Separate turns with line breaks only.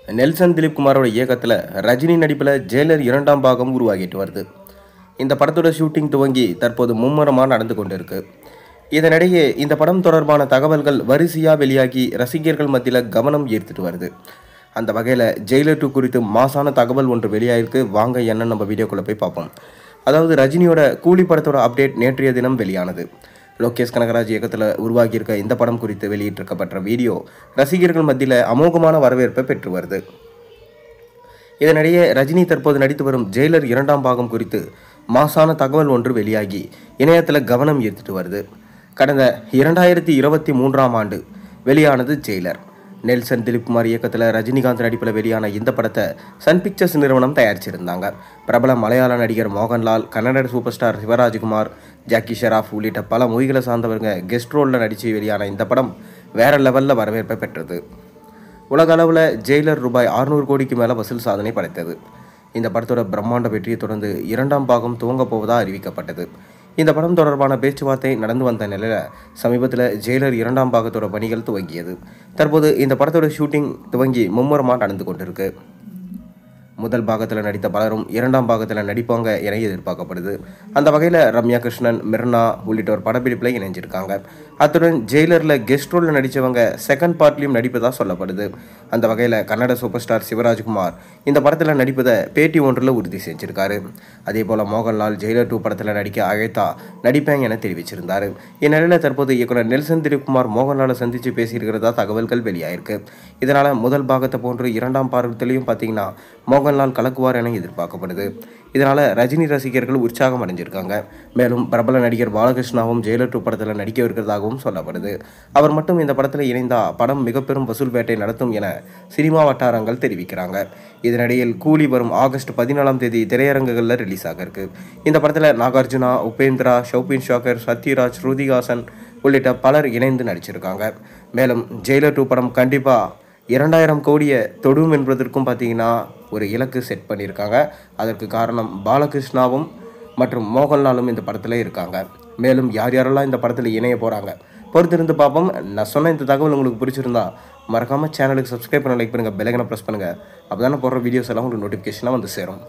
Nelson Dilip குமாரோட இயக்கத்தில் ரஜினி நடிப்பில் Jailer 2ஆம் பாகம் உருவாகிட்டு வருது. இந்த படத்தோட ஷூட்டிங் துவங்கி தற்போது மும்முரமாக நடந்து கொண்டிருக்கு. இதனிடையே இந்த படம் தொடர்பான தகவல்கள் வரிசையாக வெளியாகி ரசிகர்கள் மத்தியில் கவனம் ஈர்த்துட்டு வருது. அந்த வகையில் ஜெயிலர் 2 குறித்து மாசான தகவல் ஒன்று வெளியாயிருக்கு. வாங்க என்ன நம்ம வீடியோக்குள்ளே போய் பார்ப்போம். அதாவது ரஜினியோட கூலி படத்தோட அப்டேட் நேற்றைய தினம் வெளியானது. லோகேஷ் கனகராஜ் இயக்கத்தில் உருவாகியிருக்க இந்த படம் குறித்து வெளியிட்டிருக்கப்பட்ட வீடியோ ரசிகர்கள் மத்தியில் அமோகமான வரவேற்பை பெற்று வருது. இதனிடையே ரஜினி தற்போது நடித்து வரும் ஜெயிலர் 2ஆம் பாகம் குறித்து மாசான தகவல் ஒன்று வெளியாகி இணையத்தில் கவனம் ஈர்த்துட்டு வருது. கடந்த 2023ஆம் ஆண்டு வெளியானது ஜெயிலர். நெல்சன் திலீப் குமார் இயக்கத்தில் ரஜினிகாந்த் நடிப்பில் வெளியான இந்த படத்தை சன் பிக்சர்ஸ் நிறுவனம் தயாரிச்சிருந்தாங்க. பிரபல மலையாள நடிகர் Mohanlal, Kannada super star Shivarajkumar, Jackie Shroff உள்ளிட்ட பல மொழிகளை சார்ந்தவங்க கெஸ்ட் ரோலில் நடித்து வெளியான இந்த படம் வேற லெவலில் வரவேற்பை பெற்றது. உலக அளவில் ஜெயிலர் ரூபாய் 600 கோடிக்கு மேலே வசூல் சாதனை படைத்தது. இந்த படத்தோட பிரம்மாண்ட வெற்றியை தொடர்ந்து 2ஆம் பாகம் துவங்கப் போவதாக அறிவிக்கப்பட்டது. இந்த படம் தொடர்பான பேச்சுவார்த்தை நடந்து வந்த நிலையில் சமீபத்தில் ஜெயிலர் 2ஆம் பாகத்தோட பணிகள் துவங்கியது. தற்போது இந்த படத்தோட ஷூட்டிங் துவங்கி மும்முரமாக நடந்து கொண்டிருக்கு. முதல் பாகத்தில் நடித்த பலரும் 2ஆம் பாகத்தில் நடிப்பாங்க என எதிர்பார்க்கப்படுது. அந்த வகையில் ரம்யா கிருஷ்ணன், மிர்னா உள்ளிட்டோர் படப்பிடிப்பில் இணைஞ்சிருக்காங்க. அத்துடன் ஜெயிலரில் கெஸ்ட் ரோலில் நடித்தவங்க செகண்ட் பார்ட்லையும் நடிப்பதாக சொல்லப்படுது. அந்த வகையில் கன்னட சூப்பர் ஸ்டார் சிவராஜ்குமார் இந்த படத்தில் நடிப்பதை பேட்டி ஒன்றில் உறுதி செஞ்சிருக்காரு. அதே போல் மோகன்லால் ஜெயிலர் 2 படத்தில் நடிக்க அழைத்தா நடிப்பேன் என தெரிவிச்சிருந்தார். இந்நிலையில் தற்போது இயக்குனர் நெல்சன் திலீப் குமார் மோகன்லாலை சந்தித்து பேசியிருக்கிறதா தகவல்கள் வெளியாயிருக்கு. இதனால் முதல் பாகத்தை போன்று 2ஆம் பாகத்திலையும் பார்த்தீங்கன்னா மோகன்லால் கலக்குவார் என எதிர்பார்க்கப்படுது. இதனால் ரஜினி ரசிகர்கள் உற்சாகம் அடைஞ்சிருக்காங்க. மேலும் பிரபல நடிகர் பாலகிருஷ்ணாவும் ஜெயிலர் 2 படத்தில் நடிக்க இருக்கிறதாகவும் சொல்லப்படுது. அவர் மட்டும் இந்த படத்தில் இணைந்தால் படம் மிக பெரும் வசூல் வேட்டை நடத்தும் என சினிமா வட்டாரங்கள் தெரிவிக்கிறாங்க. இதனிடையில் கூலி வரும் ஆகஸ்ட் 14ஆம் தேதி திரையரங்குகளில் ரிலீஸ் ஆக இருக்கு. இந்த படத்தில் நாகார்ஜுனா, உபேந்திரா, ஷௌபின் ஷாக்கர், சத்யராஜ், ஸ்ருதிஹாசன் உள்ளிட்ட பலர் இணைந்து நடிச்சிருக்காங்க. மேலும் ஜெயிலர் 2 படம் கண்டிப்பாக 2000 கோடியை தொடும் என்பதற்கும் பார்த்தீங்கன்னா ஒரு இலக்கு செட் பண்ணியிருக்காங்க. அதற்கு காரணம் பாலகிருஷ்ணாவும் மற்றும் மோகன்லாலும் இந்த படத்தில் இருக்காங்க. மேலும் யார் யாரெல்லாம் இந்த படத்தில் இணைய போகிறாங்க பொறுத்திருந்து பார்ப்போம். நான் சொன்ன இந்த தகவல் உங்களுக்கு பிடிச்சிருந்தா மறக்காமல் சேனலுக்கு சப்ஸ்கிரைப் பண்ண, லைக் பண்ணுங்கள், பெல் ஐகானை ப்ரெஸ் பண்ணுங்கள். அப்போ தானே போடுற வீடியோஸ் எல்லாம் உங்களுக்கு நோட்டிஃபிகேஷனாக வந்து சேரும்.